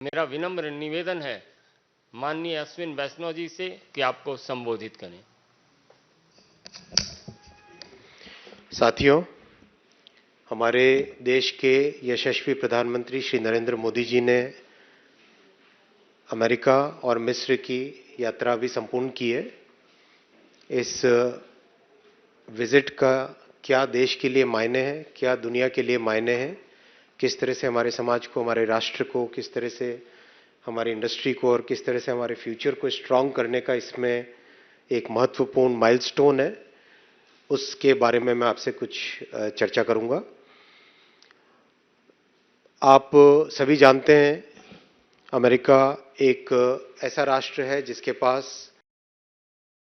मेरा विनम्र निवेदन है माननीय अश्विन वैष्णव जी से कि आपको संबोधित करें। साथियों, हमारे देश के यशस्वी प्रधानमंत्री श्री नरेंद्र मोदी जी ने अमेरिका और मिस्र की यात्रा भी संपूर्ण की है। इस विजिट का क्या देश के लिए मायने हैं, क्या दुनिया के लिए मायने हैं, किस तरह से हमारे समाज को, हमारे राष्ट्र को, किस तरह से हमारी इंडस्ट्री को और किस तरह से हमारे फ्यूचर को स्ट्रांग करने का इसमें एक महत्वपूर्ण माइलस्टोन है, उसके बारे में मैं आपसे कुछ चर्चा करूंगा। आप सभी जानते हैं, अमेरिका एक ऐसा राष्ट्र है जिसके पास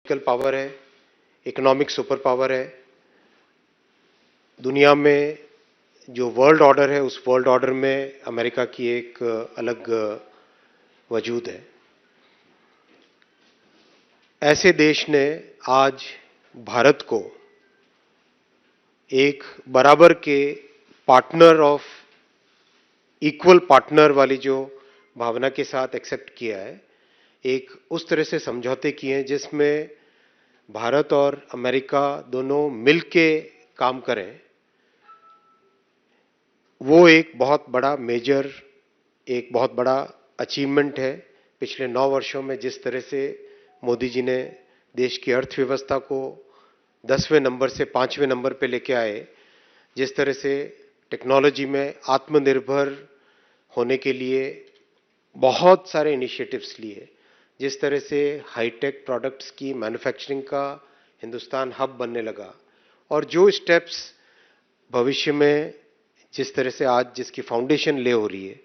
पॉलिटिकल पावर है, इकोनॉमिक सुपर पावर है। दुनिया में जो वर्ल्ड ऑर्डर है, उस वर्ल्ड ऑर्डर में अमेरिका की एक अलग वजूद है। ऐसे देश ने आज भारत को एक बराबर के पार्टनर ऑफ इक्वल पार्टनर वाली जो भावना के साथ एक्सेप्ट किया है, एक उस तरह से समझौते किए हैं जिसमें भारत और अमेरिका दोनों मिलके काम करें। वो एक बहुत बड़ा मेजर, एक बहुत बड़ा अचीवमेंट है। पिछले 9 वर्षों में जिस तरह से मोदी जी ने देश की अर्थव्यवस्था को 10वें नंबर से 5वें नंबर पे लेके आए, जिस तरह से टेक्नोलॉजी में आत्मनिर्भर होने के लिए बहुत सारे इनिशिएटिव्स लिए, जिस तरह से हाईटेक प्रोडक्ट्स की मैन्युफैक्चरिंग का हिंदुस्तान हब बनने लगा, और जो स्टेप्स भविष्य में जिस तरह से आज जिसकी फाउंडेशन ले हो रही है,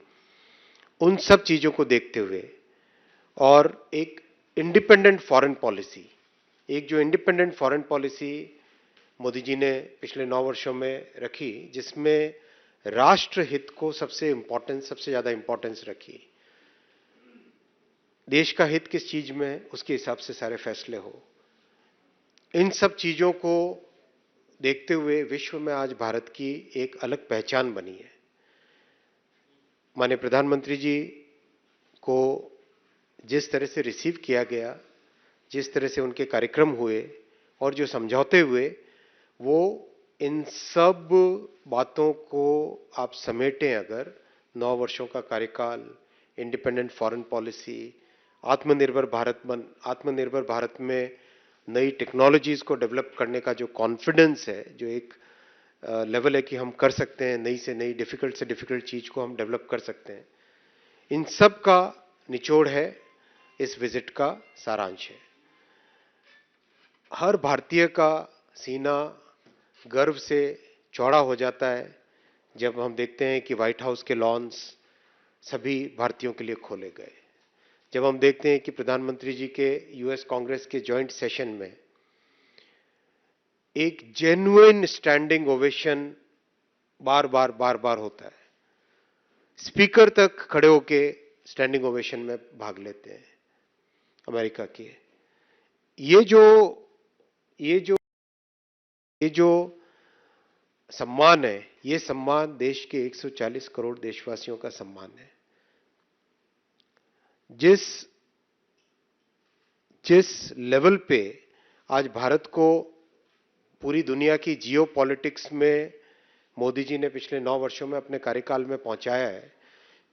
उन सब चीजों को देखते हुए और एक इंडिपेंडेंट फॉरेन पॉलिसी, एक जो independent foreign policy Modi ji ने पिछले 9 वर्षों में रखी, जिसमें राष्ट्र हित को सबसे ज्यादा इंपॉर्टेंस रखी। देश का हित किस चीज में है, उसके हिसाब से सारे फैसले हो। इन सब चीजों को देखते हुए विश्व में आज भारत की एक अलग पहचान बनी है। माननीय प्रधानमंत्री जी को जिस तरह से रिसीव किया गया, जिस तरह से उनके कार्यक्रम हुए और जो समझौते हुए, वो इन सब बातों को आप समेटें अगर, 9 वर्षों का कार्यकाल, इंडिपेंडेंट फॉरेन पॉलिसी, आत्मनिर्भर भारत में नई टेक्नोलॉजीज को डेवलप करने का जो कॉन्फिडेंस है, जो एक लेवल है कि हम कर सकते हैं, नई से नई, डिफिकल्ट से डिफिकल्ट चीज को हम डेवलप कर सकते हैं, इन सब का निचोड़ है, इस विजिट का सारांश है। हर भारतीय का सीना गर्व से चौड़ा हो जाता है जब हम देखते हैं कि व्हाइट हाउस के लॉन्स सभी भारतीयों के लिए खोले गए, जब हम देखते हैं कि प्रधानमंत्री जी के यूएस कांग्रेस के जॉइंट सेशन में एक जेन्युइन स्टैंडिंग ओवेशन बार बार होता है। स्पीकर तक खड़े होके स्टैंडिंग ओवेशन में भाग लेते हैं अमेरिका के। ये जो सम्मान है, ये सम्मान देश के 140 करोड़ देशवासियों का सम्मान है। जिस लेवल पे आज भारत को पूरी दुनिया की जियो पॉलिटिक्स में मोदी जी ने पिछले 9 वर्षों में अपने कार्यकाल में पहुंचाया है,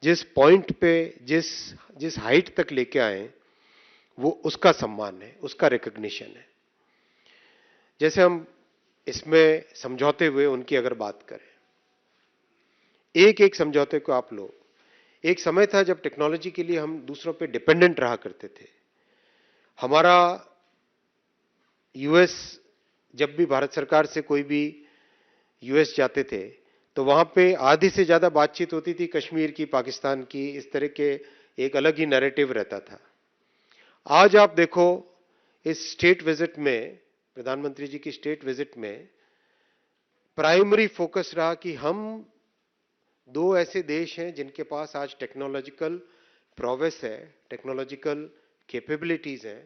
जिस पॉइंट पे, जिस हाइट तक लेके आए, वो उसका सम्मान है, उसका रिकॉग्निशन है। जैसे हम इसमें समझौते हुए उनकी अगर बात करें, एक एक समझौते को आप लो। एक समय था जब टेक्नोलॉजी के लिए हम दूसरों पे डिपेंडेंट रहा करते थे। हमारा यूएस, जब भी भारत सरकार से कोई भी यूएस जाते थे तो वहां पे आधी से ज्यादा बातचीत होती थी कश्मीर की, पाकिस्तान की, इस तरह के एक अलग ही नैरेटिव रहता था। आज आप देखो, इस स्टेट विजिट में, प्रधानमंत्री जी की स्टेट विजिट में प्राइमरी फोकस रहा कि हम दो ऐसे देश हैं जिनके पास आज टेक्नोलॉजिकल प्रोग्रेस है, टेक्नोलॉजिकल कैपेबिलिटीज है,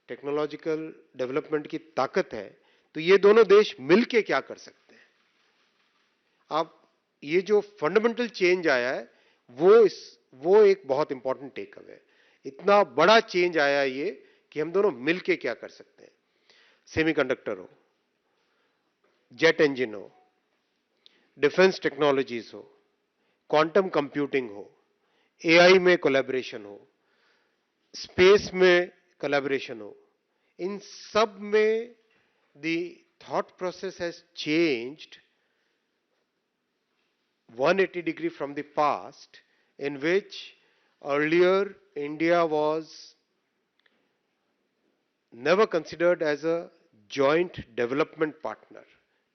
टेक्नोलॉजिकल डेवलपमेंट की ताकत है, तो ये दोनों देश मिलके क्या कर सकते हैं। अब ये जो फंडामेंटल चेंज आया है, वो इस वो एक बहुत इंपॉर्टेंट टेक अवे है। इतना बड़ा चेंज आया ये कि हम दोनों मिलके क्या कर सकते हैं। सेमीकंडक्टर हो, जेट इंजन हो, डिफेंस टेक्नोलॉजीज हो, क्वांटम कंप्यूटिंग हो, एआई में कोलैबोरेशन हो, स्पेस में कोलैबोरेशन हो, इन सब में the thought process has changed 180-degree from the past, in which earlier India was never considered as a joint development partner.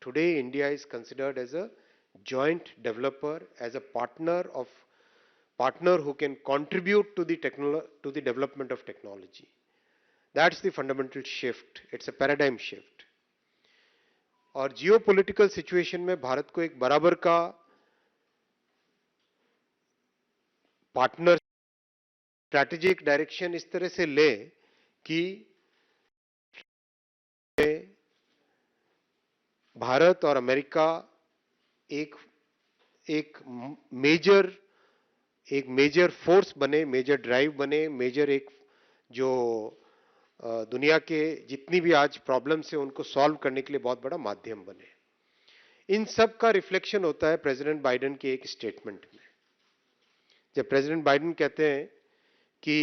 Today India is considered as a joint developer, as a partner who can contribute to the development of technology. That's the fundamental shift. It's a paradigm shift. और जियो political situation में भारत को एक बराबर का partner strategic direction इस तरह से ले कि भारत और अमेरिका एक एक मेजर फोर्स बने, मेजर ड्राइव बने, मेजर एक जो दुनिया के जितनी भी आज प्रॉब्लम्स है उनको सॉल्व करने के लिए बहुत बड़ा माध्यम बने। इन सब का रिफ्लेक्शन होता है प्रेसिडेंट बाइडेन के एक स्टेटमेंट में, जब प्रेसिडेंट बाइडेन कहते हैं कि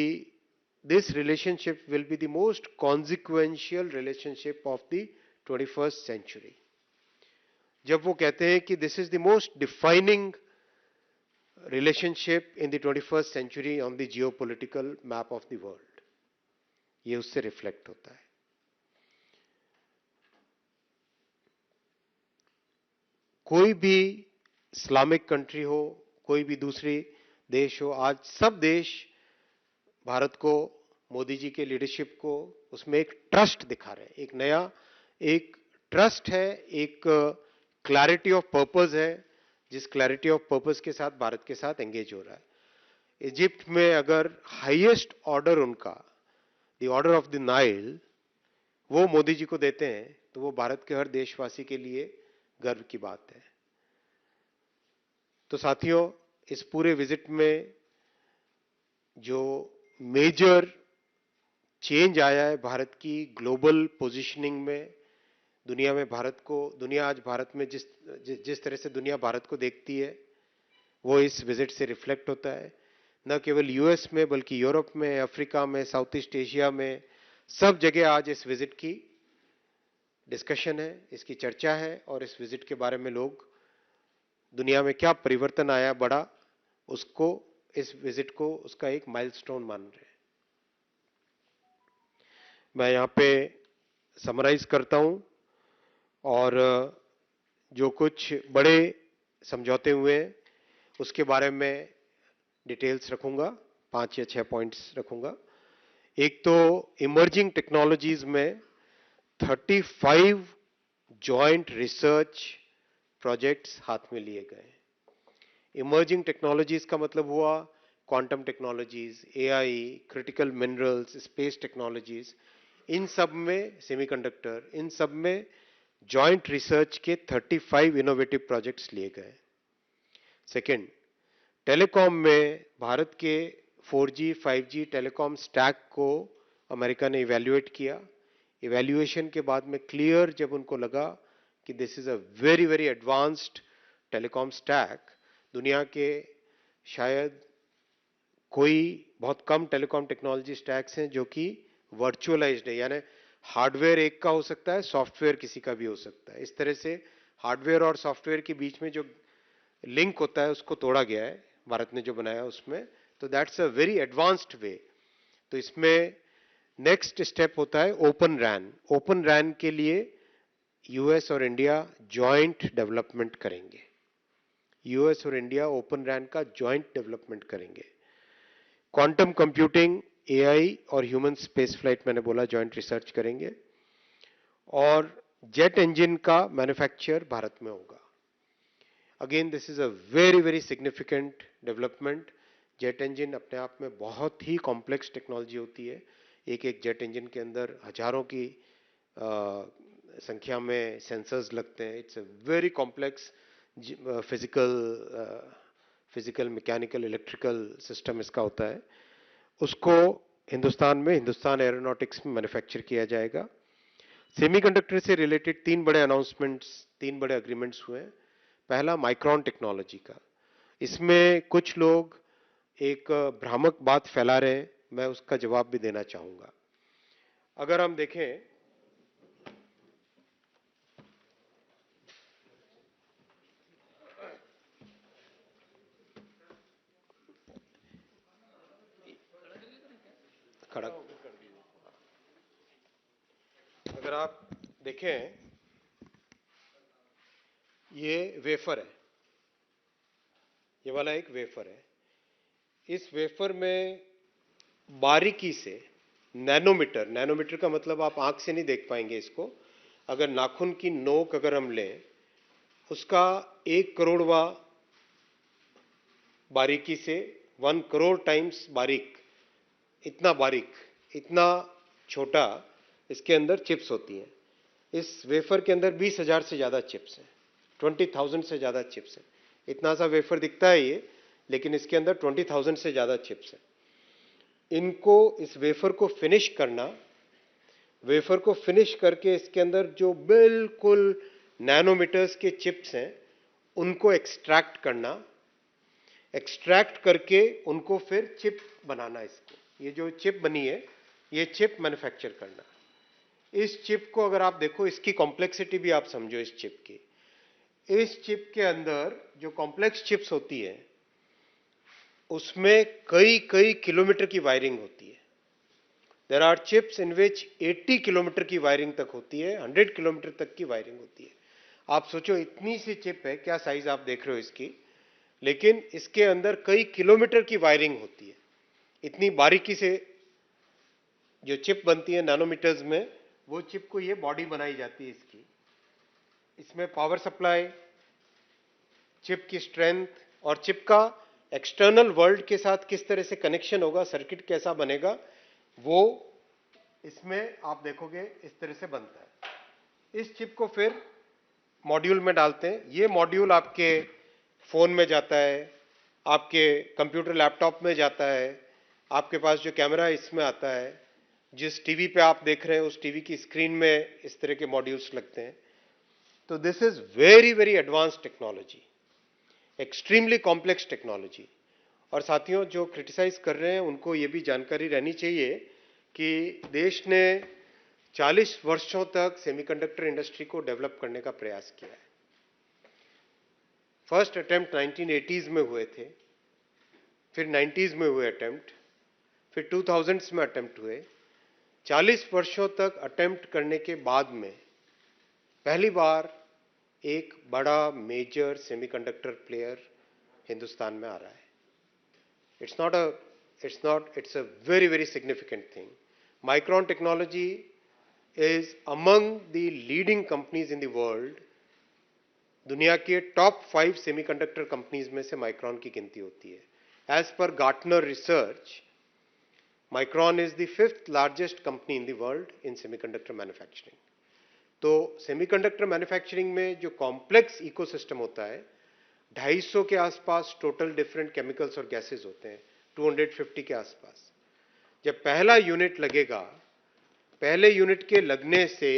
this relationship will be the most consequential relationship of the 21st century. जब वो कहते हैं कि this is the most defining relationship in the 21st century on the geopolitical map of the world, ये उससे रिफ्लेक्ट होता है। कोई भी इस्लामिक कंट्री हो, कोई भी दूसरी देश हो, आज सब देश भारत को, मोदी जी के लीडरशिप को, उसमें एक ट्रस्ट दिखा रहे हैं। एक नया एक ट्रस्ट है, एक क्लैरिटी ऑफ पर्पस है, जिस क्लैरिटी ऑफ पर्पस के साथ भारत के साथ एंगेज हो रहा है। इजिप्ट में अगर हाईएस्ट ऑर्डर उनका the order of the Nile वो मोदी जी को देते हैं, तो वो भारत के हर देशवासी के लिए गर्व की बात है। तो साथियों, इस पूरे विजिट में जो मेजर चेंज आया है भारत की ग्लोबल पोजीशनिंग में, दुनिया में भारत को, दुनिया आज भारत में जिस तरह से दुनिया भारत को देखती है, वो इस विजिट से रिफ्लेक्ट होता है। न केवल यूएस में बल्कि यूरोप में, अफ्रीका में, साउथ ईस्ट एशिया में, सब जगह आज इस विजिट की डिस्कशन है, इसकी चर्चा है, और इस विजिट के बारे में लोग दुनिया में क्या परिवर्तन आया बड़ा, उसको, इस विजिट को उसका एक माइलस्टोन मान रहे हैं। मैं यहां पे समराइज करता हूं, और जो कुछ बड़े समझौते हुए हैं उसके बारे में डिटेल्स रखूंगा, 5 या 6 पॉइंट्स रखूंगा। एक तो इमर्जिंग टेक्नोलॉजीज में 35 जॉइंट रिसर्च प्रोजेक्ट्स हाथ में लिए गए। इमर्जिंग टेक्नोलॉजीज का मतलब हुआ quantum technologies, AI, critical minerals, space technologies, इन सब में, सेमीकंडक्टर, इन सब में जॉइंट रिसर्च के 35 इनोवेटिव प्रोजेक्ट्स लिए गए। सेकेंड, टेलीकॉम में भारत के 4G 5G टेलीकॉम स्टैक को अमेरिका ने इवैल्यूएट किया। इवैल्यूएशन के बाद में क्लियर जब उनको लगा कि this is a very very advanced telecom stack, दुनिया के शायद कोई बहुत कम टेलीकॉम टेक्नोलॉजी स्टैक्स हैं जो कि वर्चुअलाइज्ड है, यानी हार्डवेयर एक का हो सकता है, सॉफ्टवेयर किसी का भी हो सकता है। इस तरह से हार्डवेयर और सॉफ्टवेयर के बीच में जो लिंक होता है उसको तोड़ा गया है भारत ने जो बनाया उसमें। तो दैट्स अ वेरी एडवांस्ड वे। तो इसमें नेक्स्ट स्टेप होता है ओपन रैन। ओपन रैन के लिए यूएस और इंडिया जॉइंट डेवलपमेंट करेंगे। यूएस और इंडिया ओपन रैन का जॉइंट डेवलपमेंट करेंगे। क्वांटम कंप्यूटिंग, एआई और ह्यूमन स्पेस फ्लाइट, मैंने बोला जॉइंट रिसर्च करेंगे। और जेट इंजन का मैन्युफैक्चर भारत में होगा। Again this is a very very significant development. Jet engine अपने आप में बहुत ही कॉम्प्लेक्स टेक्नोलॉजी होती है। एक एक जेट इंजन के अंदर हजारों की संख्या में सेंसर्स लगते हैं। It's a very complex physical physical, mechanical, electrical system इसका होता है, उसको हिंदुस्तान में हिंदुस्तान एरोनॉटिक्स में मैन्युफैक्चर किया जाएगा। सेमीकंडक्टर से रिलेटेड 3 बड़े अनाउंसमेंट्स, 3 बड़े अग्रीमेंट्स हुए हैं। पहला माइक्रोन टेक्नोलॉजी का, इसमें कुछ लोग एक भ्रामक बात फैला रहे हैं, मैं उसका जवाब भी देना चाहूंगा। अगर हम देखें खड़क, अगर आप देखें ये वेफर है, ये वाला एक वेफर है। इस वेफर में बारीकी से नैनोमीटर, नैनोमीटर का मतलब आप आंख से नहीं देख पाएंगे इसको, अगर नाखून की नोक अगर हम लें, उसका 1 करोड़वा बारीकी से 1 करोड़ टाइम्स बारीक, इतना बारीक, इतना छोटा इसके अंदर चिप्स होती हैं। इस वेफर के अंदर 20,000 से ज्यादा चिप्स हैं, 20,000 से ज्यादा चिप्स हैं। इतना सा वेफर दिखता है ये, लेकिन इसके अंदर 20,000 से ज्यादा चिप्स हैं। इनको, इस वेफर को फिनिश करना, वेफर को फिनिश करके इसके अंदर जो बिल्कुल नैनोमीटर्स के चिप्स हैं उनको एक्सट्रैक्ट करना, एक्सट्रैक्ट करके उनको फिर चिप बनाना। इसको, ये जो चिप बनी है, ये चिप मैन्युफैक्चर करना। इस चिप को अगर आप देखो, इसकी कॉम्प्लेक्सिटी भी आप समझो इस चिप की। इस चिप के अंदर जो कॉम्प्लेक्स चिप्स होती है, उसमें कई कई किलोमीटर की वायरिंग होती है। There are chips in which 80 kilometre की वायरिंग तक होती है, 100 किलोमीटर तक की वायरिंग होती है। आप सोचो, इतनी सी चिप है, क्या साइज आप देख रहे हो इसकी, लेकिन इसके अंदर कई किलोमीटर की वायरिंग होती है। इतनी बारीकी से जो चिप बनती है नैनोमीटर्स में, वो चिप को ये बॉडी बनाई जाती है इसकी। इसमें पावर सप्लाई, चिप की स्ट्रेंथ और चिप का एक्सटर्नल वर्ल्ड के साथ किस तरह से कनेक्शन होगा, सर्किट कैसा बनेगा, वो इसमें आप देखोगे इस तरह से बनता है। इस चिप को फिर मॉड्यूल में डालते हैं। ये मॉड्यूल आपके फोन में जाता है, आपके कंप्यूटर लैपटॉप में जाता है, आपके पास जो कैमरा है इसमें आता है, जिस टीवी पे आप देख रहे हैं उस टीवी की स्क्रीन में इस तरह के मॉड्यूल्स लगते हैं। तो this is very very advance technology, extremely complex technology. और साथियों, जो क्रिटिसाइज कर रहे हैं उनको ये भी जानकारी रहनी चाहिए कि देश ने 40 वर्षों तक सेमीकंडक्टर इंडस्ट्री को डेवलप करने का प्रयास किया है। फर्स्ट अटेम्प्ट 1980s में हुए थे, फिर 90s में हुए अटेम्प्ट, फिर 2000s में अटेम्प्ट हुए। 40 वर्षों तक अटेम्प्ट करने के बाद में पहली बार एक बड़ा मेजर सेमीकंडक्टर प्लेयर हिंदुस्तान में आ रहा है। it's a very very significant thing. Micron Technology is among the leading companies in the world. दुनिया के टॉप 5 सेमीकंडक्टर कंपनीज में से माइक्रॉन की गिनती होती है। As per Gartner research, Micron is the 5th largest company in the world in semiconductor manufacturing. तो semiconductor manufacturing में जो कॉम्प्लेक्स इकोसिस्टम होता है, 250 के आसपास टोटल डिफरेंट केमिकल्स और गैसेस होते हैं, 250 के आसपास। जब पहला यूनिट लगेगा, पहले यूनिट के लगने से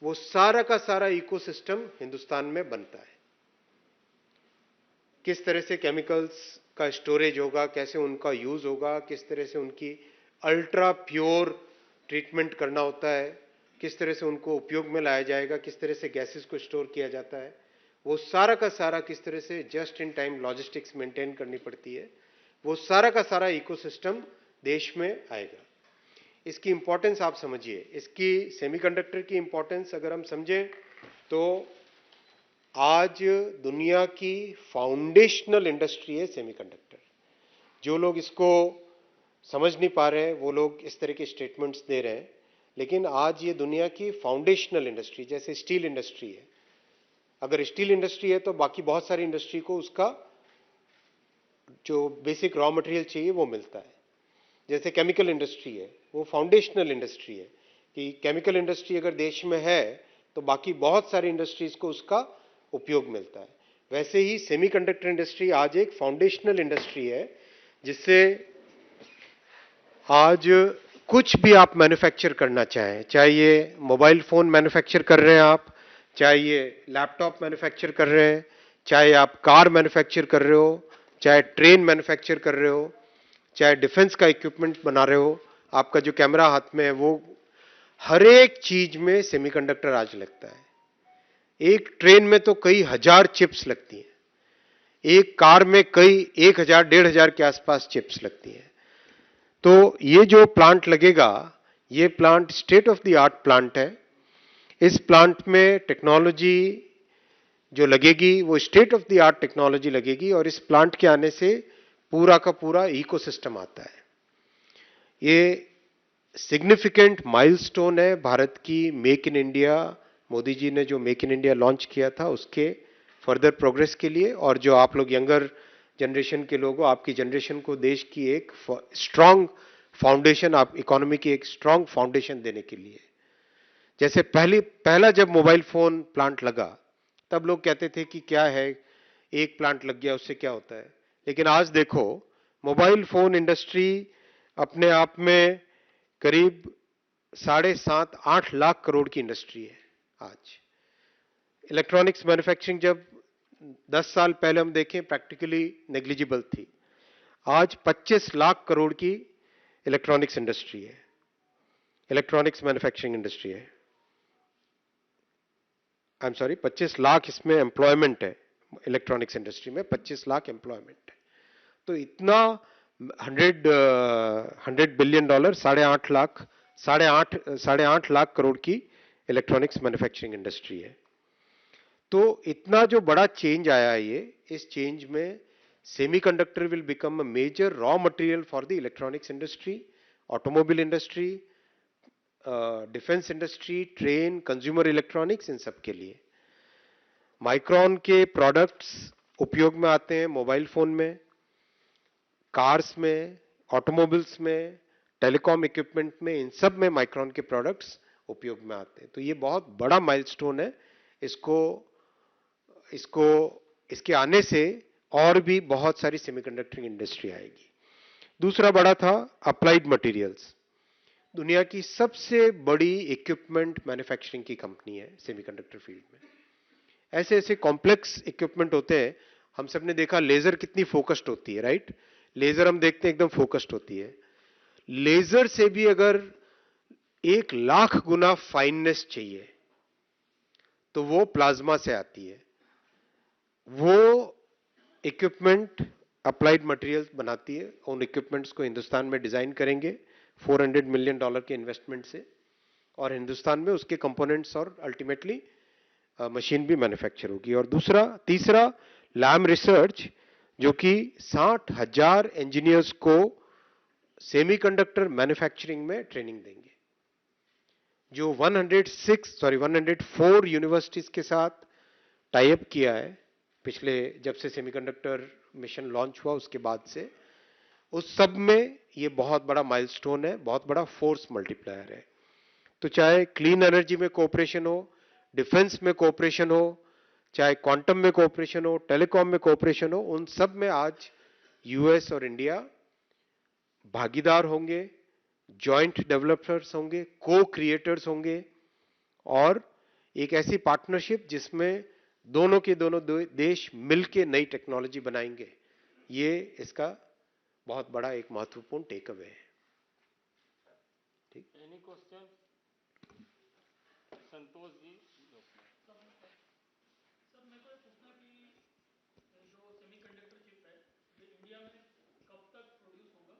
वो सारा का सारा इकोसिस्टम हिंदुस्तान में बनता है। किस तरह से केमिकल्स का स्टोरेज होगा, कैसे उनका यूज होगा, किस तरह से उनकी अल्ट्रा प्योर ट्रीटमेंट करना होता है, किस तरह से उनको उपयोग में लाया जाएगा, किस तरह से गैसेस को स्टोर किया जाता है, वो सारा का सारा किस तरह से just in time logistics maintain करनी पड़ती है, वो सारा का सारा इकोसिस्टम देश में आएगा। इसकी इंपॉर्टेंस आप समझिए, इसकी सेमीकंडक्टर की इंपॉर्टेंस अगर हम समझें तो आज दुनिया की फाउंडेशनल इंडस्ट्री है सेमीकंडक्टर। जो लोग इसको समझ नहीं पा रहे हैं वो लोग इस तरह के स्टेटमेंट्स दे रहे हैं, लेकिन आज ये दुनिया की फाउंडेशनल इंडस्ट्री, जैसे स्टील इंडस्ट्री है, अगर स्टील इंडस्ट्री है तो बाकी बहुत सारी इंडस्ट्री को उसका जो बेसिक रॉ मटेरियल चाहिए वो मिलता है। जैसे केमिकल इंडस्ट्री है, वो फाउंडेशनल इंडस्ट्री है कि केमिकल इंडस्ट्री अगर देश में है तो बाकी बहुत सारी इंडस्ट्रीज को उसका उपयोग मिलता है। वैसे ही सेमीकंडक्टर इंडस्ट्री आज एक फाउंडेशनल इंडस्ट्री है, जिससे आज कुछ भी आप मैन्युफैक्चर करना चाहें, चाहे ये मोबाइल फोन मैन्युफैक्चर कर रहे हैं आप, चाहे ये लैपटॉप मैन्युफैक्चर कर रहे हैं, चाहे आप कार मैन्युफैक्चर कर रहे हो, चाहे ट्रेन मैन्युफैक्चर कर रहे हो, चाहे डिफेंस का इक्विपमेंट बना रहे हो, आपका जो कैमरा हाथ में है वो, हर एक चीज में सेमीकंडक्टर आज लगता है। एक ट्रेन में तो कई हजार चिप्स लगती हैं, एक कार में कई 1000 1500 के आसपास चिप्स लगती हैं। तो ये जो प्लांट लगेगा, ये plant state of the art plant है। इस प्लांट में टेक्नोलॉजी जो लगेगी वो state of the art technology लगेगी, और इस प्लांट के आने से पूरा का पूरा इकोसिस्टम आता है। ये सिग्निफिकेंट माइलस्टोन है भारत की make in India, Modi ji ने जो मेक इन इंडिया लॉन्च किया था उसके फर्दर प्रोग्रेस के लिए, और जो आप लोग यंगर जनरेशन के लोग हो, आपकी जनरेशन को देश की एक स्ट्रांग फाउंडेशन, आप इकोनॉमी की एक स्ट्रांग फाउंडेशन देने के लिए। जैसे पहला जब मोबाइल फोन प्लांट लगा, तब लोग कहते थे कि क्या है, एक प्लांट लग गया उससे क्या होता है। लेकिन आज देखो, मोबाइल फोन इंडस्ट्री अपने आप में करीब 7.5-8 लाख करोड़ की इंडस्ट्री है आज। इलेक्ट्रॉनिक्स मैन्युफैक्चरिंग जब 10 साल पहले हम देखें प्रैक्टिकली नेग्लिजिबल थी, आज 25 लाख करोड़ की इलेक्ट्रॉनिक्स इंडस्ट्री है, इलेक्ट्रॉनिक्स मैन्युफैक्चरिंग इंडस्ट्री है। आई एम सॉरी, 25 लाख इसमें एम्प्लॉयमेंट है, इलेक्ट्रॉनिक्स इंडस्ट्री में 25 लाख एम्प्लॉयमेंट है। तो इतना 100 बिलियन डॉलर, 8.5 लाख करोड़ की इलेक्ट्रॉनिक्स मैन्युफैक्चरिंग इंडस्ट्री है। तो इतना जो बड़ा चेंज आया है, ये इस चेंज में semiconductor will become a major raw material for the electronics industry, automobile industry, defence industry, train, consumer electronics, इन सब के लिए। माइक्रॉन के प्रोडक्ट्स उपयोग में आते हैं मोबाइल फोन में, कार्स में, ऑटोमोबाइल्स में, टेलीकॉम इक्विपमेंट में, इन सब में माइक्रॉन के प्रोडक्ट्स उपयोग में आते हैं। तो ये बहुत बड़ा माइलस्टोन है। इसको इसको इसके आने से और भी बहुत सारी सेमीकंडक्टर इंडस्ट्री आएगी। दूसरा बड़ा था अप्लाइड मटेरियल्स। दुनिया की सबसे बड़ी इक्विपमेंट मैन्युफैक्चरिंग की कंपनी है सेमीकंडक्टर फील्ड में। ऐसे ऐसे कॉम्प्लेक्स इक्विपमेंट होते हैं। हम सब ने देखा लेजर कितनी फोकस्ड होती है, राइट? लेजर हम देखते हैं एकदम फोकस्ड होती है। लेजर से भी अगर 1,00,000 गुना फाइननेस चाहिए तो वो प्लाज्मा से आती है। वो इक्विपमेंट अप्लाइड मटेरियल्स बनाती है। उन इक्विपमेंट्स को हिंदुस्तान में डिजाइन करेंगे $400 मिलियन के इन्वेस्टमेंट से, और हिंदुस्तान में उसके कंपोनेंट्स और अल्टीमेटली मशीन भी मैन्युफैक्चर होगी। और तीसरा लैम रिसर्च, जो कि 60,000 इंजीनियर्स को सेमीकंडक्टर मैन्युफैक्चरिंग में ट्रेनिंग देंगे। जो 104 यूनिवर्सिटीज के साथ टाई अप किया है पिछले, जब से सेमीकंडक्टर मिशन लॉन्च हुआ उसके बाद से, उस सब में ये बहुत बड़ा माइलस्टोन है, बहुत बड़ा फोर्स मल्टीप्लायर है। तो चाहे क्लीन एनर्जी में कोऑपरेशन हो, डिफेंस में कोऑपरेशन हो, चाहे क्वांटम में कोऑपरेशन हो, टेलीकॉम में कोऑपरेशन हो, उन सब में आज यूएस और इंडिया भागीदार होंगे, जॉइंट डेवलपर्स होंगे, को क्रिएटर्स होंगे, और एक ऐसी पार्टनरशिप जिसमें दोनों के दोनों देश मिलकर नई टेक्नोलॉजी बनाएंगे। ये इसका बहुत बड़ा एक महत्वपूर्ण टेक अवे है। ठीक, any question? Santosh ji. Sir मेरे को ये पूछना कि जो सेमीकंडक्टर चिप है ये इंडिया में कब तक प्रोड्यूस होगा,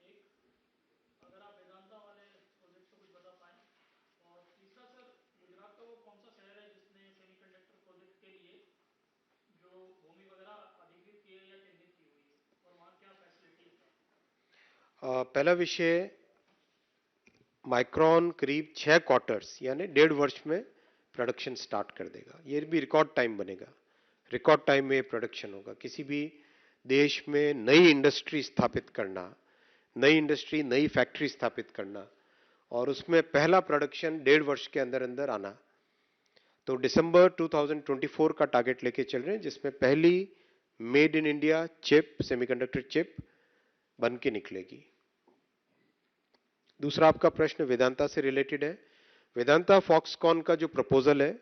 एक अगर आप वेदांता वाले प्रोजेक्ट को कुछ बता पाएं। और तीसरा सर, गुजरात का वो कौन सा शहर है जिसने सेमीकंडक्टर प्रोजेक्ट के लिए जो भूमि वगैरह अधिग्रहित की है या चिन्हित की हुई है, और वहाँ क्या फैसिलिटी है? पहला विषय, माइक्रॉन करीब 6 क्वार्टर्स यानी 1.5 वर्ष में प्रोडक्शन स्टार्ट कर देगा। ये भी रिकॉर्ड टाइम बनेगा, रिकॉर्ड टाइम में प्रोडक्शन होगा। किसी भी देश में नई इंडस्ट्री स्थापित करना, नई फैक्ट्री स्थापित करना, और उसमें पहला प्रोडक्शन 1.5 वर्ष के अंदर अंदर आना, तो दिसंबर 2024 का टारगेट लेके चल रहे हैं, जिसमें पहली made in India chip, semiconductor chip बन के निकलेगी। दूसरा आपका प्रश्न वेदांता से रिलेटेड है। वेदांता फॉक्सकॉन का जो प्रपोजल है,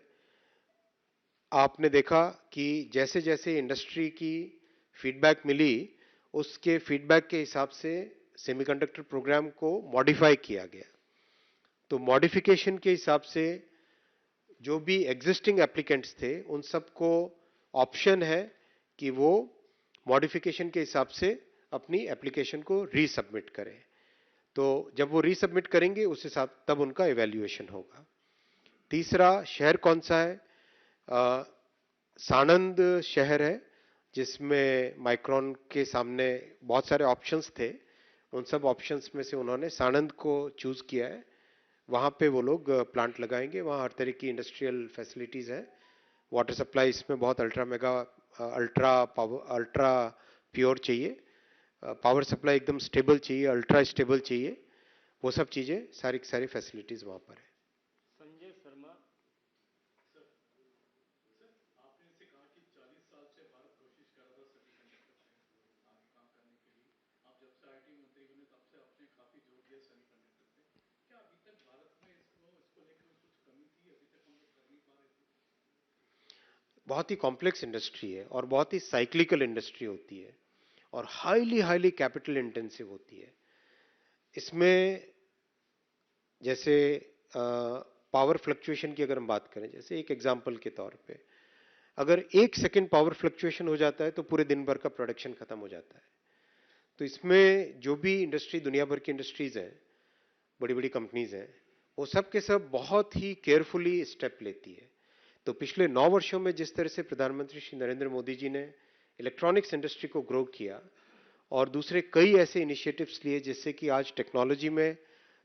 आपने देखा कि जैसे जैसे इंडस्ट्री की फीडबैक मिली, उसके फीडबैक के हिसाब से सेमीकंडक्टर प्रोग्राम को मॉडिफाई किया गया। तो मॉडिफिकेशन के हिसाब से जो भी एग्जिस्टिंग एप्लीकेंट्स थे, उन सबको ऑप्शन है कि वो मॉडिफिकेशन के हिसाब से अपनी एप्लीकेशन को रीसबमिट करें। तो जब वो रीसबमिट करेंगे, उस हिसाब तब उनका इवैल्यूएशन होगा। तीसरा शहर कौन सा है? सानंद शहर है, जिसमें माइक्रोन के सामने बहुत सारे ऑप्शंस थे। उन सब ऑप्शंस में से उन्होंने सानंद को चूज किया है। वहां पे वो लोग प्लांट लगाएंगे। वहां हर तरह की इंडस्ट्रियल फैसिलिटीज है। वाटर सप्लाई इसमें बहुत अल्ट्रा प्योर चाहिए। पावर सप्लाई एकदम स्टेबल चाहिए, अल्ट्रा स्टेबल चाहिए। वो सब चीजें, सारी की सारी फैसिलिटीज वहां पर है। संजय शर्मा। आपने इससे कहा कि 40 साल से भारत कोशिश कर रहा था सेमीकंडक्टर पे आगे काम करने के लिए। आप जब से आईटी मंत्री बने तब से आपने काफी जोर दिया सेमीकंडक्टर पे। क्या अभी तक भारत में इसको लेकर कुछ कमी थी, अभी तक हम लोग कर नहीं पा रहे थे? बहुत ही कॉम्प्लेक्स इंडस्ट्री है और बहुत ही साइक्लिकल इंडस्ट्री होती है और हाईली हाईली कैपिटल इंटेंसिव होती है। इसमें जैसे पावर फ्लक्चुएशन की अगर हम बात करें, जैसे एक एग्जांपल के तौर पे, अगर 1 सेकंड पावर फ्लक्चुएशन हो जाता है तो पूरे दिन भर का प्रोडक्शन खत्म हो जाता है। तो इसमें जो भी इंडस्ट्री, दुनिया भर की इंडस्ट्रीज हैं, बड़ी बड़ी कंपनीज हैं, वो सब के सब बहुत ही केयरफुली स्टेप लेती है। तो पिछले 9 वर्षों में जिस तरह से प्रधानमंत्री श्री नरेंद्र मोदी जी ने इलेक्ट्रॉनिक्स इंडस्ट्री को ग्रो किया और दूसरे कई ऐसे इनिशिएटिव्स लिए, जिससे कि आज टेक्नोलॉजी में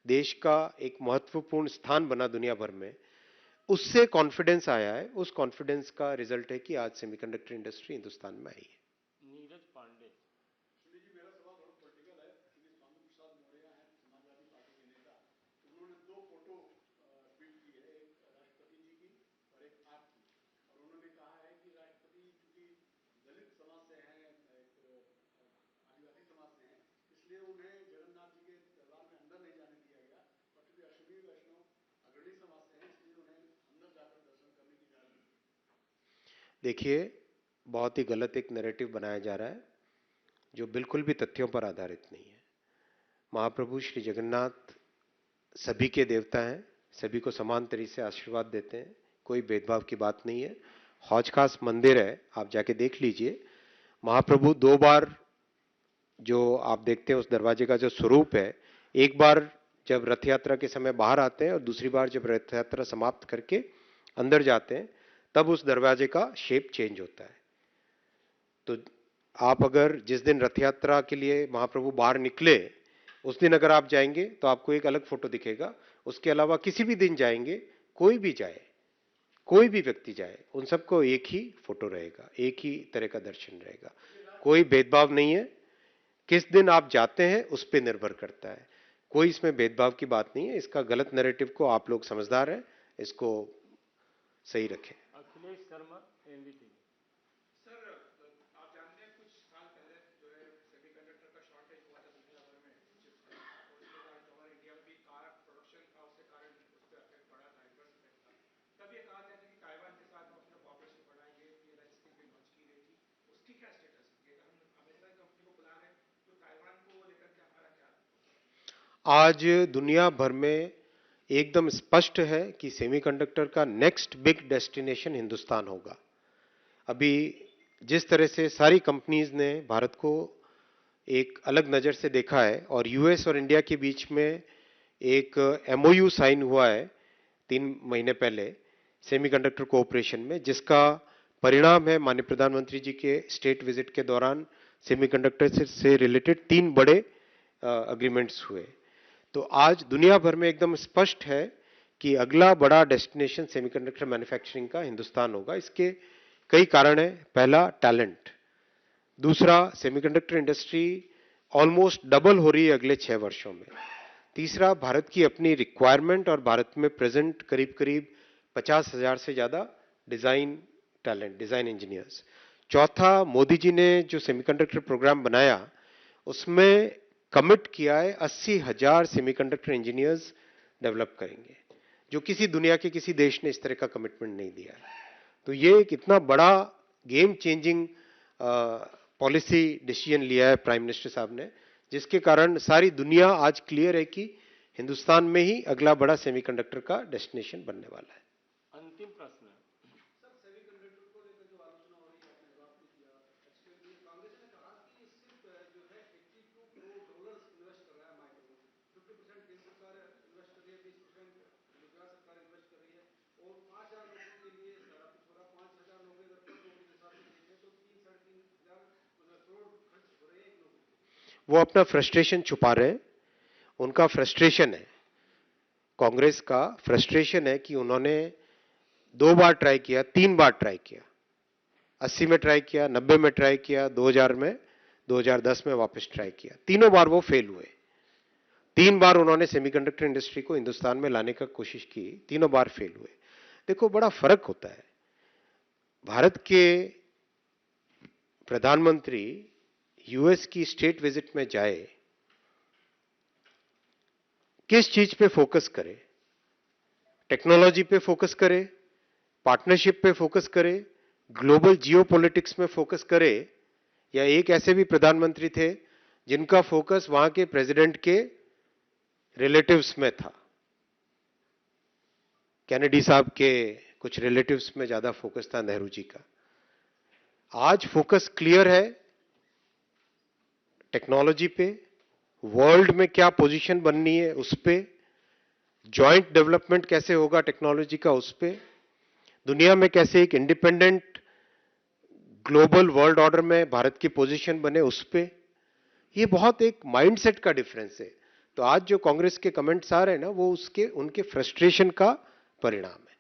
देश का एक महत्वपूर्ण स्थान बना दुनिया भर में, उससे कॉन्फिडेंस आया है। उस कॉन्फिडेंस का रिजल्ट है कि आज सेमीकंडक्टर इंडस्ट्री हिंदुस्तान में आई है। नीरज पांडे। सुनील जी, मेरा सवाल बहुत पॉलिटिकल है। श्री स्वामी प्रसाद मौर्य हैं समाजवादी पार्टी के नेता। उन्होंने 2 फोटो ट्वीट की है, एक राष्ट्रपति जी की और एक आपकी। और उन्होंने कहा है कि राष्ट्रपति चूंकि दलित समाज से हैं, एक आदिवासी समाज से हैं, इसलिए उन्हें जगन्नाथ जी के दरबार में अंदर नहीं जाने दिया गया। और चूंकि अश्विनी वैष्णव अग्रणी समाज से हैं, इसलिए उन्हें अंदर जाकर दर्शन करने की इजाजत दी। देखिए, बहुत ही गलत एक नैरेटिव बनाया जा रहा है, जो बिल्कुल भी तथ्यों पर आधारित नहीं है। महाप्रभु श्री जगन्नाथ सभी के देवता हैं, सभी को समान तरीके से आशीर्वाद देते हैं, कोई भेदभाव की बात नहीं है। हौज खास मंदिर है, आप जाके देख लीजिए। महाप्रभु 2 बार, जो आप देखते हैं उस दरवाजे का जो स्वरूप है, एक बार जब रथ यात्रा के समय बाहर आते हैं और दूसरी बार जब रथ यात्रा समाप्त करके अंदर जाते हैं, तब उस दरवाजे का शेप चेंज होता है। तो आप अगर जिस दिन रथ यात्रा के लिए महाप्रभु बाहर निकले, उस दिन अगर आप जाएंगे तो आपको एक अलग फोटो दिखेगा। उसके अलावा किसी भी दिन जाएंगे, कोई भी जाए, कोई भी व्यक्ति जाए, उन सबको एक ही फोटो रहेगा, एक ही तरह का दर्शन रहेगा। कोई भेदभाव नहीं है। किस दिन आप जाते हैं उस पर निर्भर करता है। कोई इसमें भेदभाव की बात नहीं है। इसका गलत नैरेटिव को आप लोग समझदार हैं, इसको सही रखें। अखिलेश शर्मा, एनडीटीवी। सर, आप जानते हैं कुछ साल पहले जो है सेमीकंडक्टर का शॉर्टेज हुआ था दुनिया भर में चिप्स का, और उसके कारण हमारे इंडिया में भी कार प्रोडक्शन का उसके कारण उस पर इफेक्ट पड़ा था, एडवर्स इफेक्ट था। तब ये कहा था कि ताइवान के साथ हम अपना कॉपरेशन बढ़ाएंगे, ये रजिस्ट्री भी लॉन्च की गई थी। उसकी क्या स्टेटस है? हम अमेरिकन कंपनी को बुला रहे हैं, तो ताइवान को लेकर के हमारा क्या? आज दुनिया भर में एकदम स्पष्ट है कि सेमीकंडक्टर का नेक्स्ट बिग डेस्टिनेशन हिंदुस्तान होगा। अभी जिस तरह से सारी कंपनीज ने भारत को एक अलग नजर से देखा है और यूएस और इंडिया के बीच में एक एमओयू साइन हुआ है 3 महीने पहले सेमीकंडक्टर कोऑपरेशन में, जिसका परिणाम है माननीय प्रधानमंत्री जी के स्टेट विजिट के दौरान सेमीकंडक्टर से रिलेटेड 3 बड़े अग्रीमेंट्स हुए। तो आज दुनिया भर में एकदम स्पष्ट है कि अगला बड़ा डेस्टिनेशन सेमीकंडक्टर मैन्युफैक्चरिंग का हिंदुस्तान होगा। इसके कई कारण हैं। पहला, टैलेंट। दूसरा, सेमीकंडक्टर इंडस्ट्री ऑलमोस्ट डबल हो रही है अगले 6 वर्षों में। तीसरा, भारत की अपनी रिक्वायरमेंट और भारत में प्रेजेंट करीब करीब 50,000 से ज़्यादा डिज़ाइन टैलेंट, डिज़ाइन इंजीनियर्स। चौथा, मोदी जी ने जो सेमीकंडक्टर प्रोग्राम बनाया उसमें कमिट किया है 80,000 सेमीकंडक्टर इंजीनियर्स डेवलप करेंगे, जो किसी दुनिया के किसी देश ने इस तरह का कमिटमेंट नहीं दिया है। तो ये एक इतना बड़ा गेम चेंजिंग पॉलिसी डिसीजन लिया है प्राइम मिनिस्टर साहब ने, जिसके कारण सारी दुनिया आज क्लियर है कि हिंदुस्तान में ही अगला बड़ा सेमीकंडक्टर का डेस्टिनेशन बनने वाला है। अंतिम प्रश्न। सर, सेमीकंडक्टर को लेकर जो आलोचना हो रही है, आपने जवाब नहीं दिया। एक्चुअली कांग्रेस ने कहा कि सिर्फ जो है 82 करोड़ डॉलर्स इन्वेस्ट कर रहा है माइक्रो, 50% केंद्र सरकार इन्वेस्ट कर रही है, 20% गुजरात सरकार इन्वेस्ट कर रही है, और 5,000 लोगों के लिए सारा कुछ हो रहा। 5,000 नौकरी अगर पर नौकरी के हिसाब से देखें तो 3-3.5 करोड़ खर्च हो रहे हैं एक नौकरी पे। वो अपना फ्रस्ट्रेशन छुपा रहे हैं। उनका फ्रस्ट्रेशन है, कांग्रेस का फ्रस्ट्रेशन है कि उन्होंने 2 बार ट्राई किया, 3 बार ट्राई किया, 80 में ट्राई किया, 90 में ट्राई किया, 2000 में, 2010 में वापस ट्राई किया। तीनों बार वो फेल हुए। 3 बार उन्होंने सेमीकंडक्टर इंडस्ट्री को हिंदुस्तान में लाने का कोशिश की, तीनों बार फेल हुए। देखो, बड़ा फर्क होता है। भारत के प्रधानमंत्री यूएस की स्टेट विजिट में जाए, किस चीज पे फोकस करे? टेक्नोलॉजी पे फोकस करे, पार्टनरशिप पे फोकस करे, ग्लोबल जियोपॉलिटिक्स में फोकस करे, या एक ऐसे भी प्रधानमंत्री थे जिनका फोकस वहां के प्रेसिडेंट के रिलेटिव्स में था? कैनेडी साहब के कुछ रिलेटिव्स में ज्यादा फोकस था, नेहरू जी का। आज फोकस क्लियर है टेक्नोलॉजी पे, वर्ल्ड में क्या पोजीशन बननी है उस पे, जॉइंट डेवलपमेंट कैसे होगा टेक्नोलॉजी का उस पे, दुनिया में कैसे एक इंडिपेंडेंट ग्लोबल वर्ल्ड ऑर्डर में भारत की पोजीशन बने उस पे। ये बहुत एक माइंडसेट का डिफरेंस है। तो आज जो कांग्रेस के कमेंट्स आ रहे हैं ना, वो उनके फ्रस्ट्रेशन का परिणाम है।